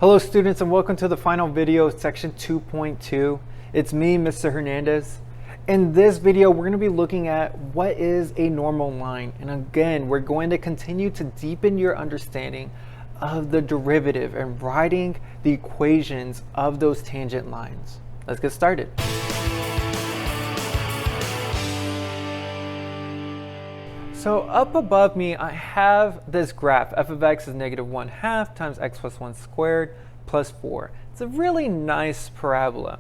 Hello students, and welcome to the final video, section 2.2. It's me, Mr. Hernandez. In this video, we're going to be looking at what is a normal line. And again, we're going to continue to deepen your understanding of the derivative and writing the equations of those tangent lines. Let's get started. So up above me, I have this graph. F of x is -1/2 times x plus 1 squared plus 4. It's a really nice parabola.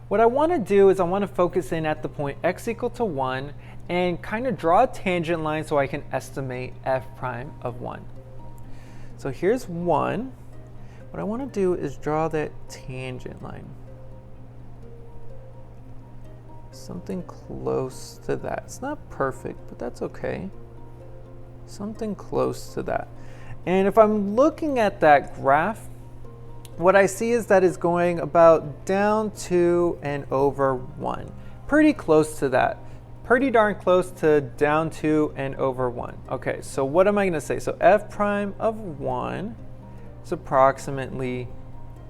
What I want to do is I want to focus in at the point x equal to 1 and kind of draw a tangent line so I can estimate f prime of 1. So here's 1. What I want to do is draw that tangent line. Something close to that. It's not perfect, but that's okay. Something close to that. And if I'm looking at that graph, what I see is that it's going about down 2 and over 1. Pretty close to that. Pretty darn close to down 2 and over 1. Okay, so what am I going to say? So f prime of 1 is approximately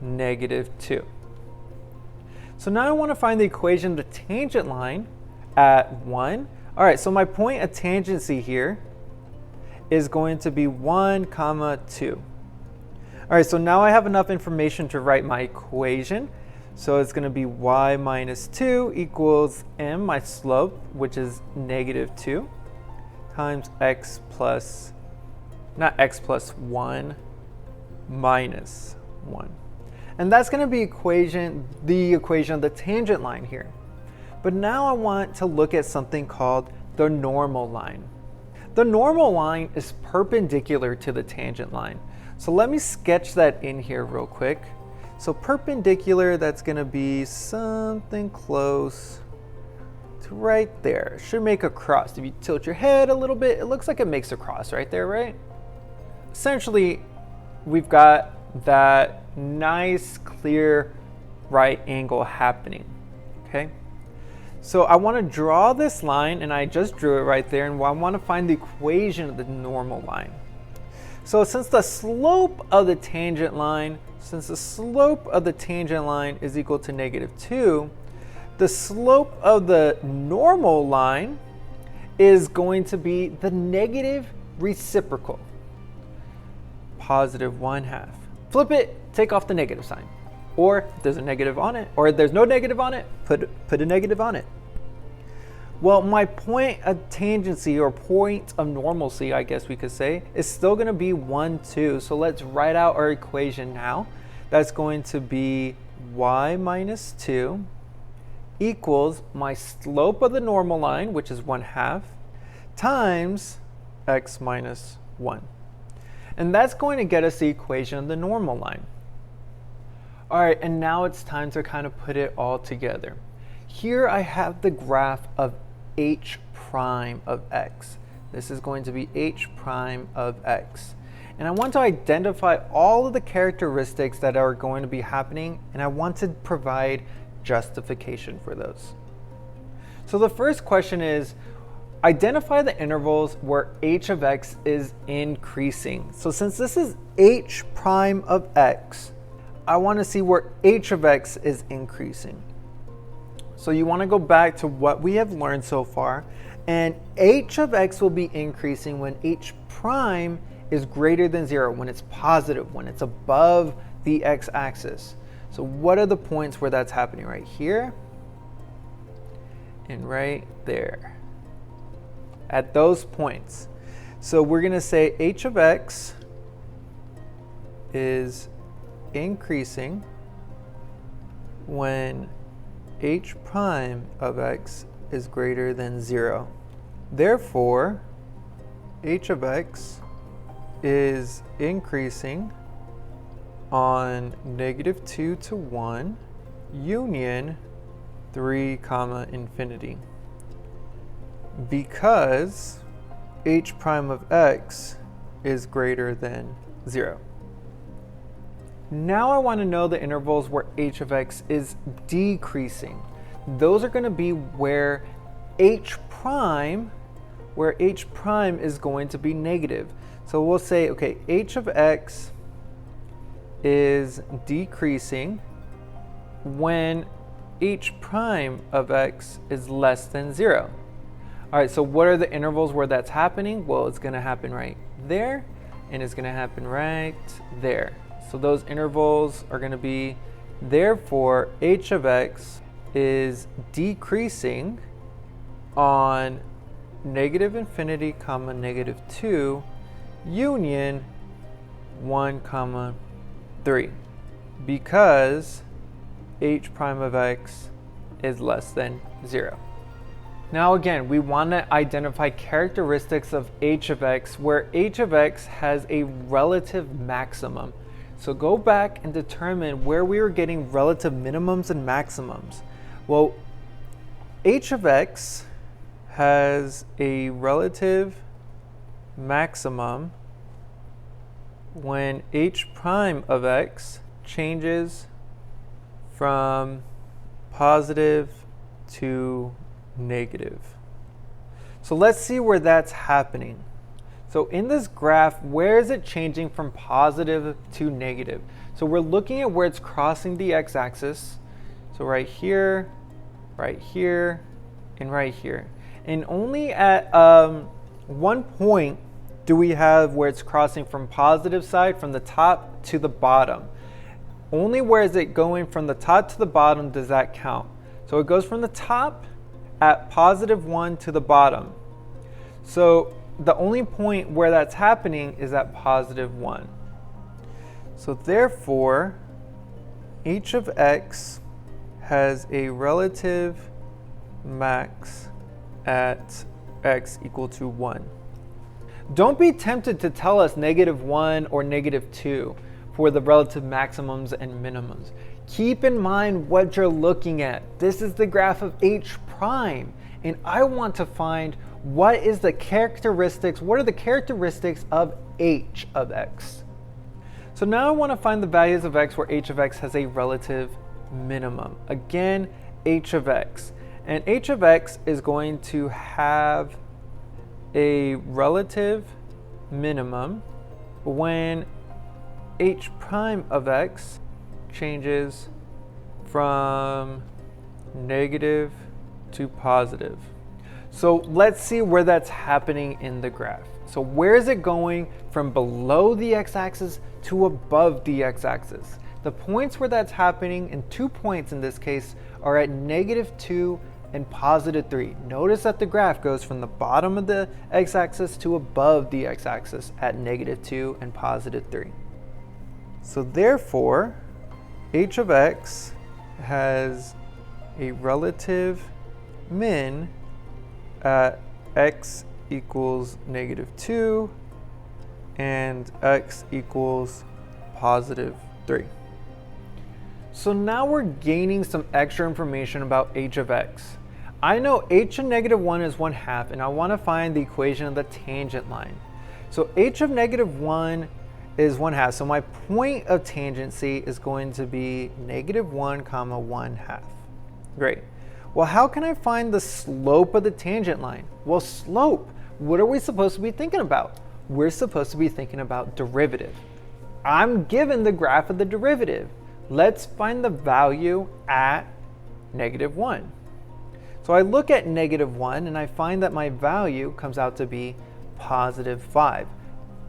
-2. So now I want to find the equation of the tangent line at 1. All right, so my point of tangency here is going to be 1, 2. All right, so now I have enough information to write my equation. So it's going to be y minus 2 equals m, my slope, which is -2, times x plus, not x plus 1, minus 1. And that's going to be the equation of the tangent line here. But now I want to look at something called the normal line. The normal line is perpendicular to the tangent line. So let me sketch that in here real quick. So perpendicular, that's going to be something close to right there. It should make a cross. If you tilt your head a little bit, it looks like it makes a cross right there, right? Essentially, we've got that nice, clear right angle happening, okay? So I want to draw this line, and I just drew it right there, and I want to find the equation of the normal line. So since the slope of the tangent line is equal to -2, the slope of the normal line is going to be the negative reciprocal, +1/2. Flip it, take off the negative sign. Or if there's a negative on it, or if there's no negative on it, put a negative on it. Well, my point of tangency, or point of normalcy, I guess we could say, is still going to be 1, 2. So let's write out our equation now. That's going to be y minus 2 equals my slope of the normal line, which is 1/2, times x minus 1. And that's going to get us the equation of the normal line. All right, and now it's time to kind of put it all together. Here I have the graph of h prime of x. This is going to be h prime of x. And I want to identify all of the characteristics that are going to be happening, and I want to provide justification for those. So the first question is, identify the intervals where h of x is increasing. So since this is h prime of x, I want to see where h of x is increasing. So you want to go back to what we have learned so far, and h of x will be increasing when h prime is greater than 0, when it's positive, when it's above the x-axis. So what are the points where that's happening? Right here and right there. At those points. So we're going to say h of x is increasing when h prime of x is greater than 0. Therefore, h of x is increasing on -2 to 1 union 3, infinity. Because h prime of x is greater than 0. Now I want to know the intervals where h of x is decreasing. Those are going to be where h prime is going to be negative. So we'll say, okay, h of x is decreasing when h prime of x is less than 0. All right, so what are the intervals where that's happening? Well, it's going to happen right there, and it's going to happen right there. So those intervals are going to be, therefore, h of x is decreasing on negative infinity comma negative 2 union 1 comma 3, because h prime of x is less than 0. Now again, we want to identify characteristics of h of x where h of x has a relative maximum. So go back and determine where we are getting relative minimums and maximums. Well, h of x has a relative maximum when h prime of x changes from positive to negative. So let's see where that's happening. So in this graph, where is it changing from positive to negative? So we're looking at where it's crossing the x-axis. So right here, and right here. And only at one point do we have where it's crossing from positive side, from the top to the bottom. Only where is it going from the top to the bottom does that count. So it goes from the top at positive 1 to the bottom. So the only point where that's happening is at positive 1. So therefore, h of x has a relative max at x equal to 1. Don't be tempted to tell us negative 1 or negative 2 for the relative maximums and minimums. Keep in mind what you're looking at. This is the graph of h prime, and I want to find what are the characteristics of h of x. So now I want to find the values of x where h of x has a relative minimum. Again, h of x. And h of x is going to have a relative minimum when h prime of x changes from negative to positive. So let's see where that's happening in the graph. So where is it going from below the x-axis to above the x-axis? The points where that's happening, and 2 points in this case, are at negative 2 and positive 3. Notice that the graph goes from the bottom of the x-axis to above the x-axis at negative 2 and positive 3. So therefore, h of x has a relative min at x equals negative 2 and x equals positive 3. So now we're gaining some extra information about h of x. I know h of negative 1 is 1/2, and I want to find the equation of the tangent line. So h of negative 1 is 1/2. So my point of tangency is going to be negative 1 comma 1/2. Great. Well, how can I find the slope of the tangent line? Well, slope, what are we supposed to be thinking about? We're supposed to be thinking about derivative. I'm given the graph of the derivative. Let's find the value at negative 1. So I look at negative 1 and I find that my value comes out to be positive 5.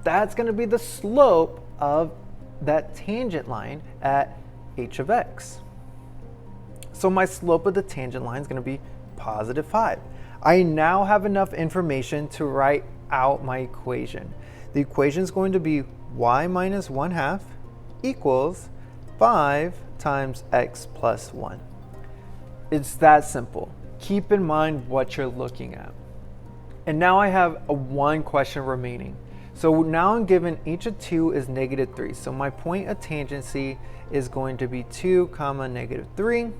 That's going to be the slope of that tangent line at h of x. So my slope of the tangent line is going to be positive 5. I now have enough information to write out my equation. The equation is going to be y minus 1/2 equals 5 times x plus 1. It's that simple. Keep in mind what you're looking at. And now I have one question remaining. So now I'm given each of 2 is negative 3. So my point of tangency is going to be 2 comma negative 3.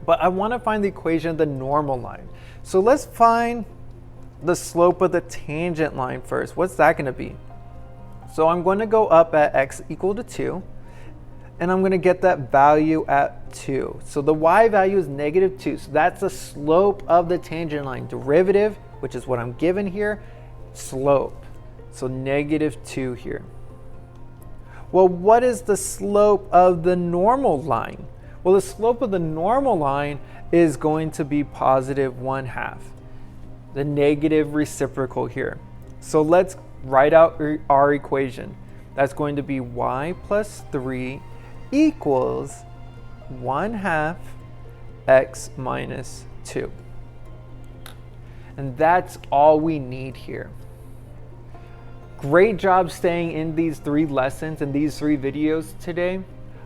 But I want to find the equation of the normal line. So let's find the slope of the tangent line first. What's that going to be? So I'm going to go up at x equal to 2. And I'm going to get that value at 2. So the y value is negative 2. So that's the slope of the tangent line. Derivative, which is what I'm given here, slope. So negative 2 here. Well, what is the slope of the normal line? Well, the slope of the normal line is going to be positive 1/2, the negative reciprocal here. So let's write out our equation. That's going to be y plus 3 equals 1/2 x minus 2. And that's all we need here. Great job staying in these 3 lessons and these 3 videos today.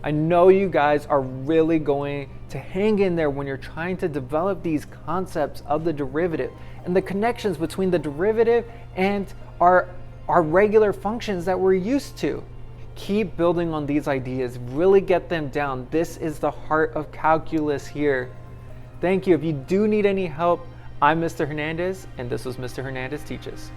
I know you guys are really going to hang in there when you're trying to develop these concepts of the derivative and the connections between the derivative and our regular functions that we're used to. Keep building on these ideas, really get them down. This is the heart of calculus here. Thank you. If you do need any help, I'm Mr. Hernandez, and this was Mr. Hernandez Teaches.